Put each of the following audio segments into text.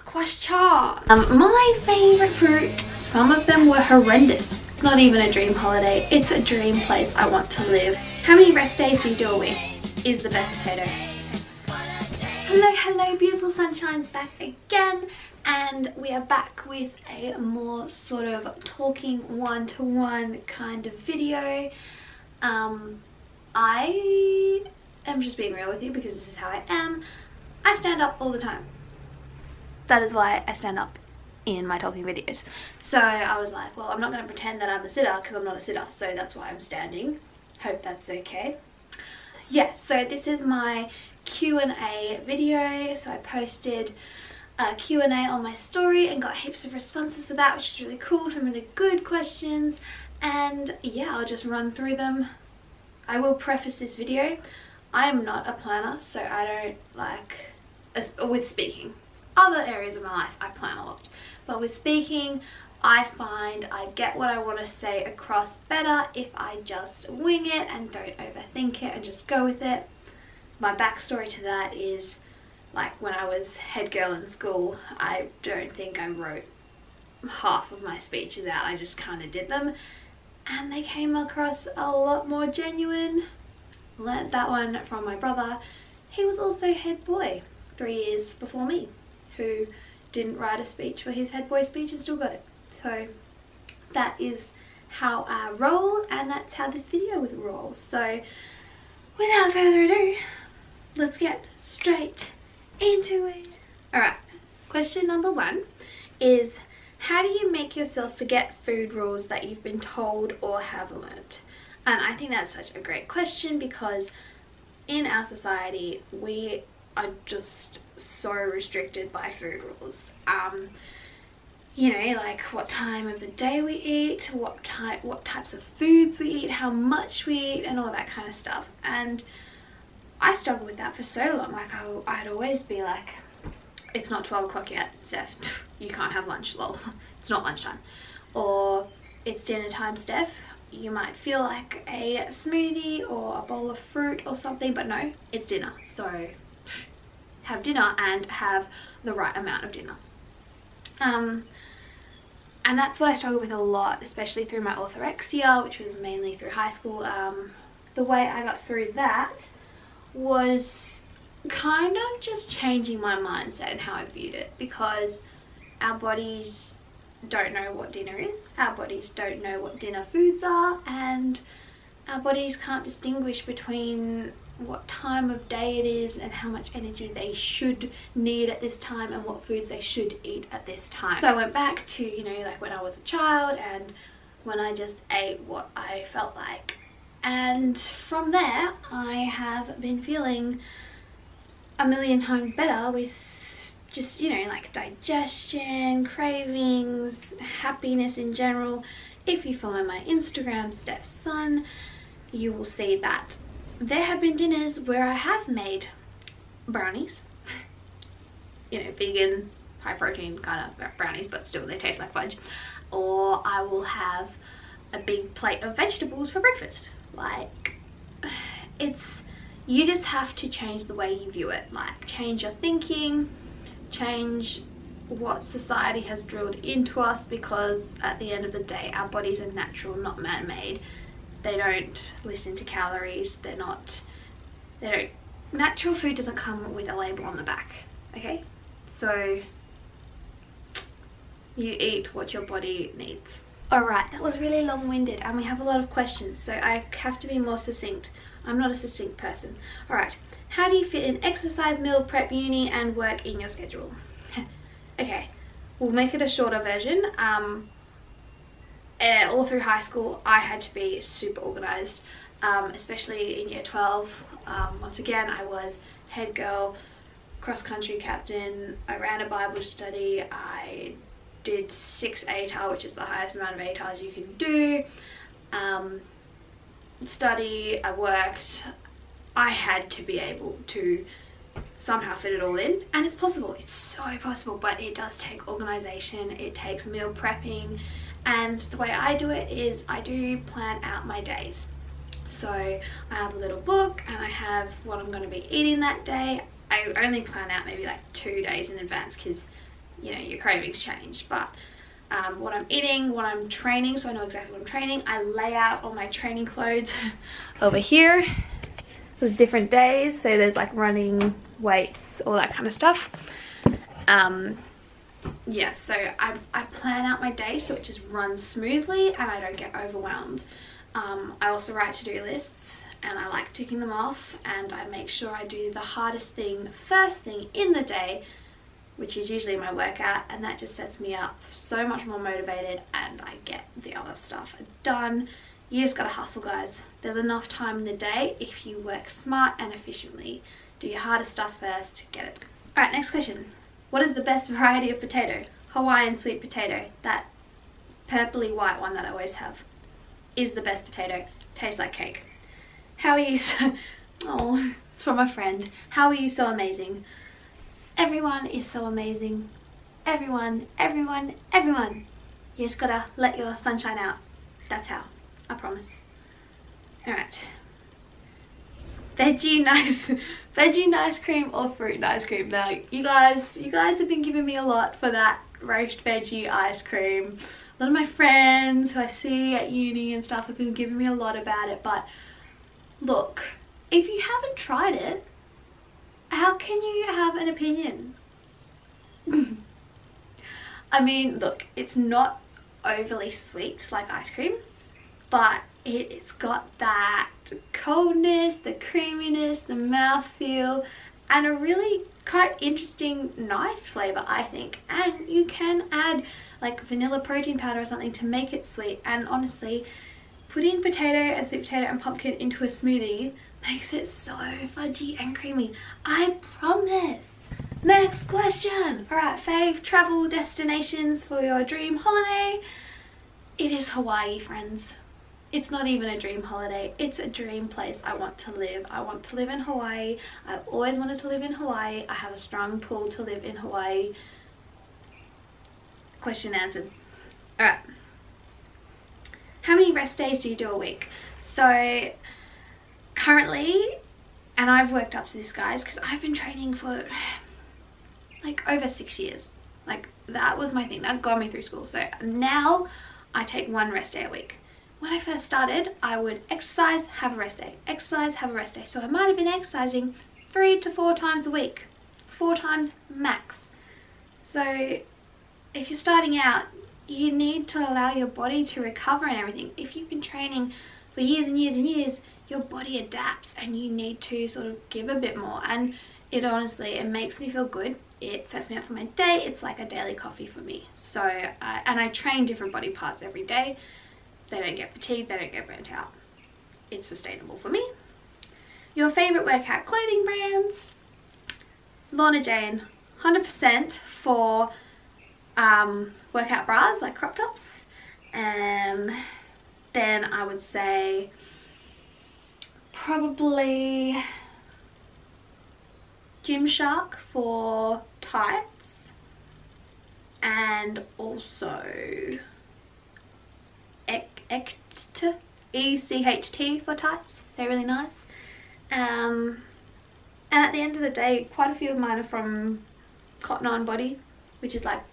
question. My favourite fruit, some of them were horrendous. It's not even a dream holiday, it's a dream place I want to live. How many rest days do you do a week? Is the best potato. Hello beautiful sunshines, back again, and we are back with a more sort of talking one-to-one kind of video. I am just being real with you because this is how I am. I stand up all the time. That is why I stand up in my talking videos. So I was like, well, I'm not going to pretend that I'm a sitter because I'm not a sitter, so that's why I'm standing. Hope that's okay. Yeah, so this is my Q&A video. So I posted a Q&A on my story and got heaps of responses for that, which is really cool. Some really good questions, and yeah, I'll just run through them. I will preface this video, I am not a planner, so I don't like, with speaking. Other areas of my life I plan a lot, but with speaking I find I get what I want to say across better if I just wing it and don't overthink it and just go with it. My backstory to that is, like, when I was head girl in school, I don't think I wrote half of my speeches out. I just kind of did them and they came across a lot more genuine. Learned that one from my brother. He was also head boy 3 years before me, who didn't write a speech for his head boy speech and still got it. So that is how I roll, and that's how this video would roll. So without further ado, let's get straight into it. Alright, question number 1 is, how do you make yourself forget food rules that you've been told or have learnt? And I think that's such a great question because in our society we are just so restricted by food rules. You know, like what time of the day we eat, what types of foods we eat, how much we eat, and all that kind of stuff. And I struggled with that for so long. Like I'd always be like, it's not 12 o'clock yet, Steph, you can't have lunch, lol, it's not lunchtime. Or it's dinner time, Steph, you might feel like a smoothie or a bowl of fruit or something, but no, it's dinner. So have dinner and have the right amount of dinner. And that's what I struggled with a lot, especially through my orthorexia, which was mainly through high school. The way I got through that was kind of just changing my mindset and how I viewed it, because our bodies don't know what dinner is, our bodies don't know what dinner foods are, and our bodies can't distinguish between what time of day it is and how much energy they should need at this time and what foods they should eat at this time. So I went back to, you know, like when I was a child and when I just ate what I felt like, and from there I have been feeling a million times better with just, you know, like digestion, cravings, happiness in general. If you follow my Instagram, Steph's Sun, you will see that there have been dinners where I have made brownies, you know, vegan, high protein kind of brownies, but still they taste like fudge. Or I will have a big plate of vegetables for breakfast. Like, you just have to change the way you view it. Like, change your thinking, change what society has drilled into us, because at the end of the day our bodies are natural, not man-made. They don't listen to calories, natural food doesn't come with a label on the back, okay? So you eat what your body needs. Alright, that was really long-winded and we have a lot of questions, so I have to be more succinct. I'm not a succinct person. Alright, how do you fit in exercise, meal prep, uni and work in your schedule? Okay, we'll make it a shorter version. All through high school I had to be super organised, especially in year 12. Once again, I was head girl, cross-country captain, I ran a Bible study, I did 6 ATAR, which is the highest amount of ATARs you can do, study, I worked. I had to be able to somehow fit it all in, and it's possible, it's so possible, but it does take organisation, it takes meal prepping. And the way I do it is I do plan out my days. So I have a little book and I have what I'm going to be eating that day. I only plan out maybe like 2 days in advance because you know, your cravings change. But what I'm eating, what I'm training, so I know exactly what I'm training. I lay out all my training clothes over here with different days. So there's like running, weights, all that kind of stuff. Yeah, so I plan out my day so it just runs smoothly and I don't get overwhelmed. I also write to-do lists and I like ticking them off, and I make sure I do the hardest thing first thing in the day, which is usually my workout, and that just sets me up so much more motivated and I get the other stuff done. You just gotta hustle, guys. There's enough time in the day if you work smart and efficiently. Do your hardest stuff first, get it. Alright, next question. What is the best variety of potato? Hawaiian sweet potato, that purpley white one that I always have, is the best potato. Tastes like cake. How are you so... Oh, it's from a friend. How are you so amazing? Everyone is so amazing. Everyone, everyone, everyone. You just gotta let your sunshine out. That's how. I promise. Alright. Veggie nice cream or fruit ice cream. Now, you guys have been giving me a lot for that roast veggie ice cream. A lot of my friends who I see at uni and stuff have been giving me a lot about it, but look, if you haven't tried it, how can you have an opinion? I mean, look, it's not overly sweet like ice cream, but it's got that coldness, the creaminess, the mouthfeel, and a really quite interesting, nice flavour, I think. And you can add like vanilla protein powder or something to make it sweet. And honestly, putting potato and sweet potato and pumpkin into a smoothie makes it so fudgy and creamy. I promise. Next question. Alright, fave travel destinations for your dream holiday. It is Hawaii, friends. It's not even a dream holiday, it's a dream place I want to live. I want to live in Hawaii. I've always wanted to live in Hawaii. I have a strong pull to live in Hawaii. Question answered. Alright. How many rest days do you do a week? So currently, and I've worked up to this, guys, because I've been training for like over 6 years. Like, that was my thing. That got me through school. So now I take 1 rest day a week. When I first started, I would exercise, have a rest day, exercise, have a rest day. So I might have been exercising 3 to 4 times a week, 4 times max. So if you're starting out, you need to allow your body to recover and everything. If you've been training for years and years and years, your body adapts and you need to sort of give a bit more. And it honestly, it makes me feel good. It sets me up for my day. It's like a daily coffee for me. So, and I train different body parts every day. They don't get fatigued, they don't get burnt out. It's sustainable for me. Your favourite workout clothing brands? Lorna Jane, 100% for workout bras like crop tops. Then I would say probably Gymshark for tights, and also ECHT for tights. They're really nice. And at the end of the day, quite a few of mine are from Cotton On Body, which is like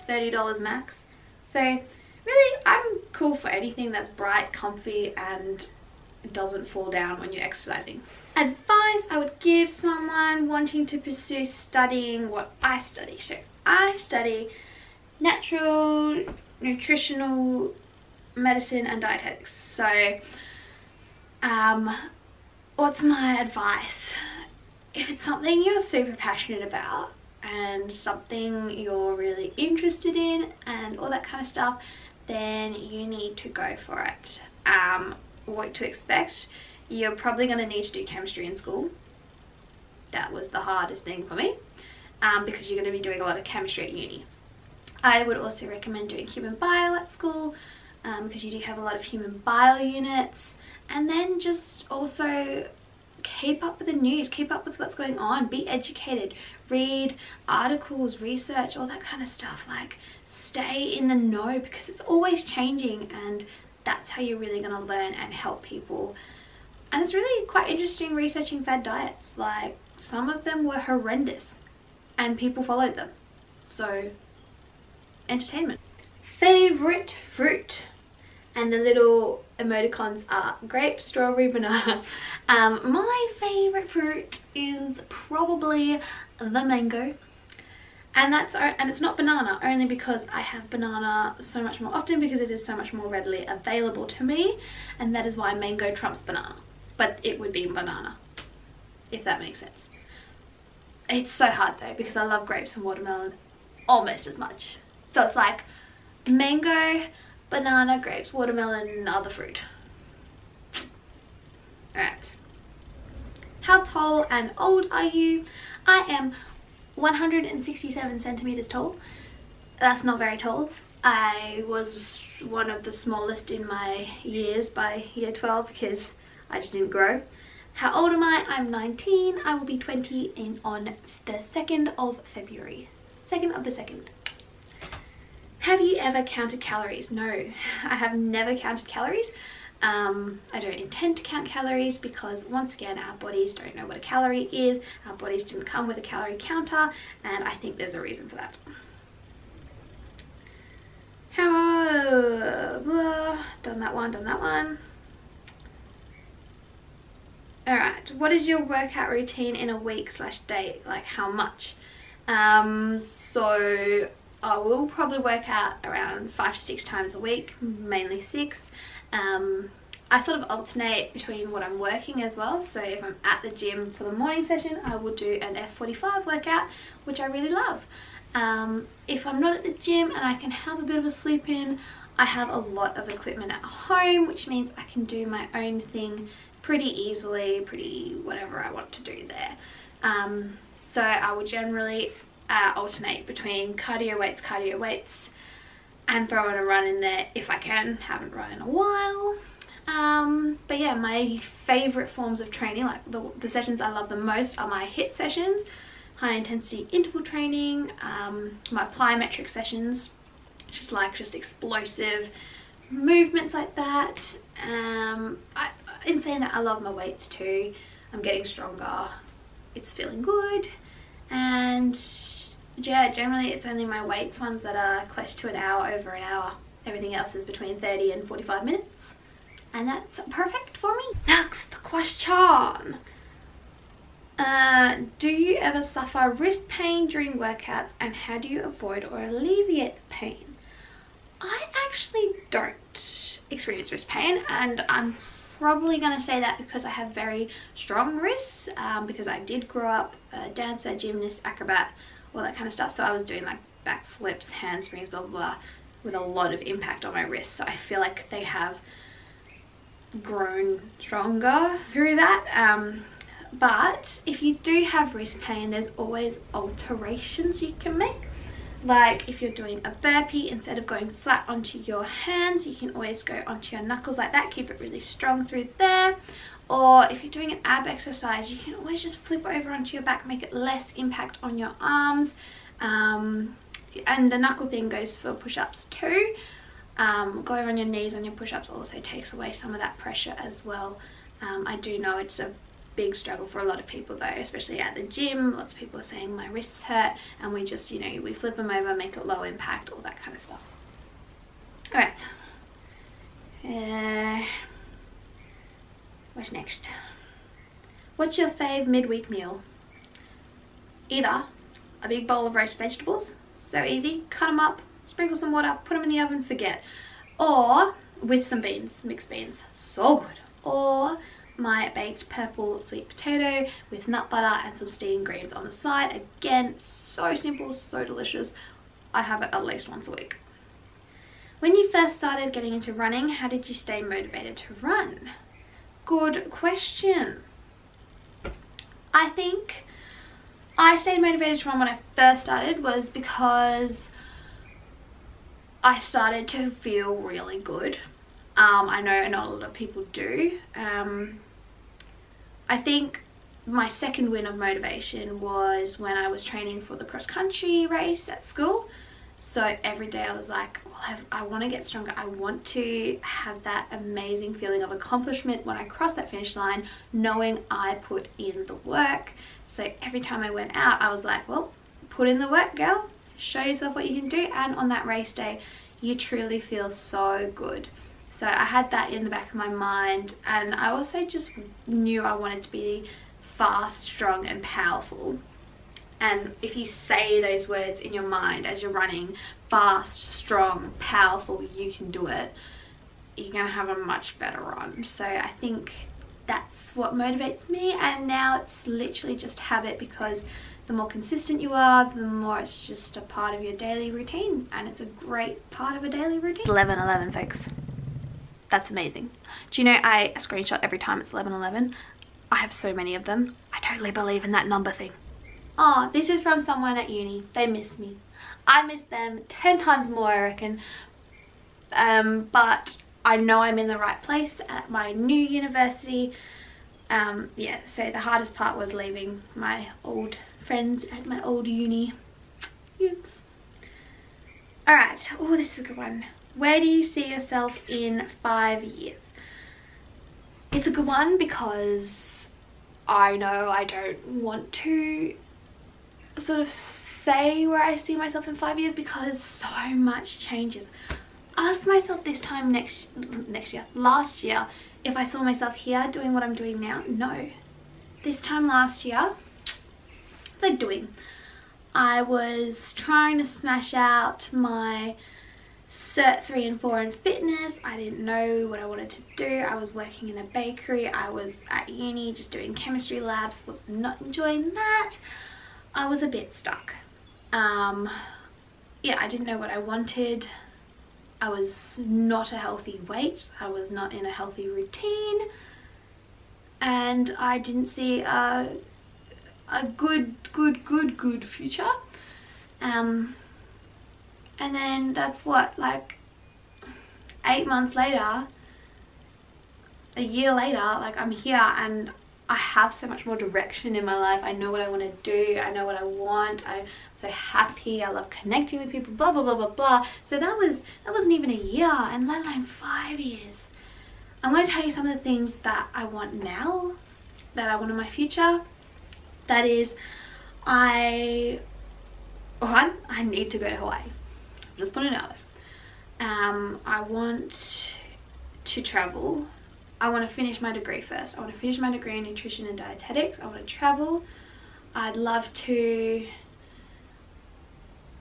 $30 max. So really, I'm cool for anything that's bright, comfy, and it doesn't fall down when you're exercising. Advice I would give someone wanting to pursue studying what I study. So I study natural, nutritional medicine and dietetics. So what's my advice? If it's something you're super passionate about and something you're really interested in and all that kind of stuff, then you need to go for it. What to expect? You're probably going to need to do chemistry in school. That was the hardest thing for me, because you're going to be doing a lot of chemistry at uni. I would also recommend doing human bio at school, because you do have a lot of human bio units. And then just also keep up with the news, keep up with what's going on, be educated, read articles, research, all that kind of stuff. Like, stay in the know, because it's always changing, and that's how you're really going to learn and help people. And it's really quite interesting researching fad diets. Like, some of them were horrendous and people followed them. also entertainment. Favorite fruit, and the little emoticons are grape, strawberry, banana. My favorite fruit is probably the mango, and it's not banana, only because I have banana so much more often because it is so much more readily available to me, and that is why mango trumps banana. But it would be banana, if that makes sense. It's so hard though because I love grapes and watermelon almost as much. So it's like mango, banana, grapes, watermelon, other fruit. Alright. How tall and old are you? I am 167 centimeters tall. That's not very tall. I was one of the smallest in my years by year 12 because I just didn't grow. How old am I? I'm 19. I will be 20 on the 2nd of February. 2nd of the 2nd. Have you ever counted calories? No, I have never counted calories. I don't intend to count calories because once again our bodies don't know what a calorie is. Our bodies didn't come with a calorie counter, and I think there's a reason for that. Done that one. Alright, what is your workout routine in a week/day? Like how much? So I will probably work out around 5 to 6 times a week, mainly 6. I sort of alternate between what I'm working as well. So if I'm at the gym for the morning session, I will do an F45 workout, which I really love. If I'm not at the gym and I can have a bit of a sleep in, I have a lot of equipment at home, which means I can do my own thing pretty easily, whatever I want to do there. So I will generally alternate between cardio weights, and throw in a run in there if I can. Haven't run in a while. But yeah, my favorite forms of training, like the sessions I love the most, are my HIIT sessions, high intensity interval training, my plyometric sessions, just explosive movements like that. In saying that, I love my weights too. I'm getting stronger, it's feeling good, and yeah, generally it's only my weights ones that are close to an hour, over an hour. Everything else is between 30 and 45 minutes, and that's perfect for me. Next question. Do you ever suffer wrist pain during workouts, and how do you avoid or alleviate the pain? I actually don't experience wrist pain, and I'm probably going to say that because I have very strong wrists, because I did grow up a dancer, gymnast, acrobat, all that kind of stuff. So I was doing like backflips, handsprings, blah blah blah, with a lot of impact on my wrists. So I feel like they have grown stronger through that. But if you do have wrist pain, there's always alterations you can make. Like if you're doing a burpee, instead of going flat onto your hands, you can always go onto your knuckles like that, keep it really strong through there. Or if you're doing an ab exercise, you can always just flip over onto your back, make it less impact on your arms. And the knuckle thing goes for push-ups too. Going on your knees on your push-ups also takes away some of that pressure as well. I do know it's a big struggle for a lot of people though, especially at the gym. Lots of people are saying my wrists hurt, and we just, you know, we flip them over, make it low impact, all that kind of stuff. Alright. What's next? What's your fave midweek meal? Either a big bowl of roast vegetables, so easy, cut them up, sprinkle some water, put them in the oven, forget. Or with some beans, mixed beans, so good. Or my baked purple sweet potato with nut butter and some steamed greens on the side. Again, so simple, so delicious. I have it at least once a week. When you first started getting into running, how did you stay motivated to run? Good question. I think I stayed motivated to run when I first started was because I started to feel really good. I know not a lot of people do. I think my second win of motivation was when I was training for the cross country race at school. So every day I was like, well, I want to get stronger. I want to have that amazing feeling of accomplishment when I cross that finish line, knowing I put in the work. So every time I went out, I was like, well, put in the work, girl. show yourself what you can do, and on that race day you truly feel so good. So I had that in the back of my mind, and I also just knew I wanted to be fast, strong and powerful. And if you say those words in your mind as you're running, fast, strong, powerful, you can do it, you're gonna have a much better run. So I think that's what motivates me, and now it's literally just habit, because the more consistent you are, the more it's just a part of your daily routine, and it's a great part of a daily routine. 11:11 folks, that's amazing. Do you know I screenshot every time it's 11:11? I have so many of them. I totally believe in that number thing. Oh, this is from someone at uni. They miss me. I miss them 10 times more, I reckon. But I know I'm in the right place at my new university. Yeah, so the hardest part was leaving my old friends at my old uni. Yes. Alright, oh, this is a good one. Where do you see yourself in 5 years? It's a good one because I know I don't want to sort of say where I see myself in 5 years, because so much changes. I asked myself this time last year, if I saw myself here doing what I'm doing now. No. This time last year, what was I doing? I was trying to smash out my Cert 3 and 4 in fitness. I didn't know what I wanted to do. I was working in a bakery. I was at uni just doing chemistry labs. Was not enjoying that. I was a bit stuck. Yeah, I didn't know what I wanted. I was not a healthy weight. I was not in a healthy routine. And I didn't see a good future. And then that's what, like 8 months later, a year later, like I'm here and I have so much more direction in my life. I know what I want to do. I know what I want. I'm so happy. I love connecting with people, blah, blah, blah, blah, blah. So that wasn't even a year, and let alone 5 years. I'm going to tell you some of the things that I want now, that I want in my future. That is, I need to go to Hawaii. Just put it out there. I want to travel. I want to finish my degree first. I want to finish my degree in nutrition and dietetics. I want to travel. I'd love to,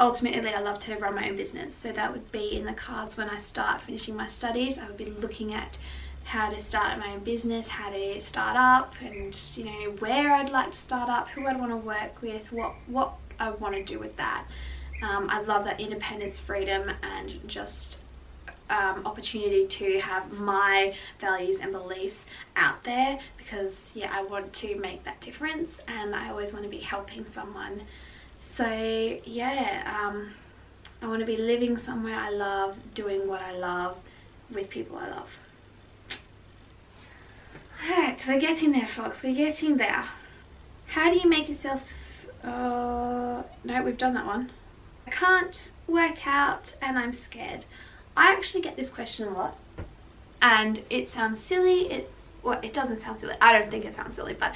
ultimately I'd love to run my own business. So that would be in the cards when I start finishing my studies. I would be looking at how to start my own business, how to start up, and you know, where I'd like to start up, who I'd want to work with, what I want to do with that. I love that independence, freedom, and just opportunity to have my values and beliefs out there, because yeah, I want to make that difference and I always want to be helping someone. So yeah, I want to be living somewhere I love, doing what I love, with people I love. Alright, we're getting there folks, we're getting there. How do you make yourself, no, we've done that one. I can't work out and I'm scared. I actually get this question a lot, and it sounds silly. Well, it doesn't sound silly. I don't think it sounds silly, but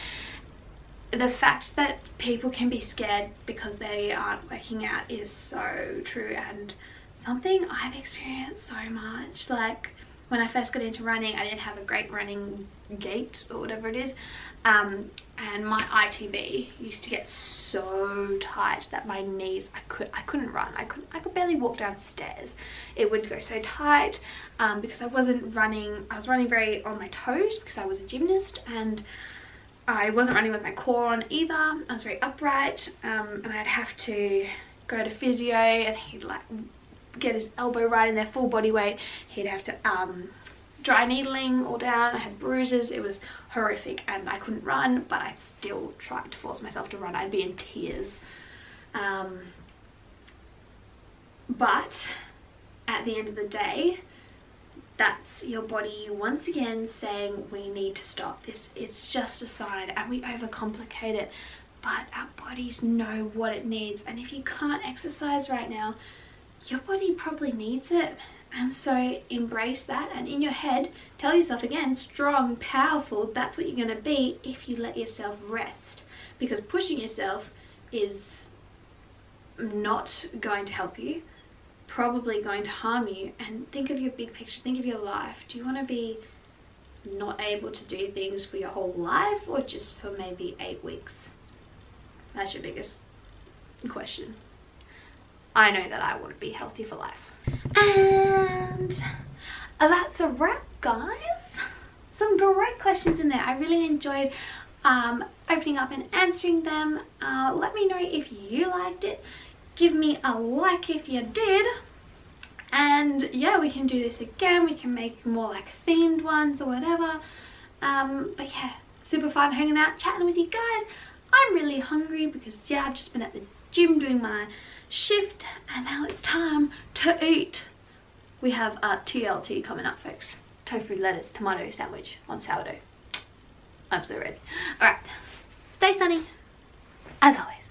the fact that people can be scared because they aren't working out is so true, and something I've experienced so much. Like when I first got into running, I didn't have a great running gait or whatever it is, and my ITB used to get so tight that my knees, I couldn't run. I could barely walk downstairs. It would go so tight because I was running very on my toes because I was a gymnast, and I wasn't running with my core on either. I was very upright, and I'd have to go to physio, and he'd like get his elbow right in there, full body weight. He'd have to dry needling all down. I had bruises. It was horrific, and I couldn't run, but I still tried to force myself to run. I'd be in tears. But at the end of the day, that's your body once again saying we need to stop this. It's just a sign, and we overcomplicate it, but our bodies know what it needs. And if you can't exercise right now, your body probably needs it. And so embrace that, and in your head tell yourself again, strong, powerful, that's what you're going to be if you let yourself rest. Because pushing yourself is not going to help you, probably going to harm you. And think of your big picture, think of your life. Do you want to be not able to do things for your whole life, or just for maybe 8 weeks? That's your biggest question. I know that I want to be healthy for life. And that's a wrap, guys. Some great questions in there. I really enjoyed opening up and answering them. Let me know if you liked it. Give me a like if you did. And yeah, we can do this again. We can make more like themed ones or whatever. But yeah, super fun hanging out, chatting with you guys. I'm really hungry because yeah, I've just been at the gym doing my shift, and now it's time to eat. We have TLT coming up, folks. Tofu, lettuce, tomato sandwich on sourdough. I'm so ready. Alright, stay sunny as always.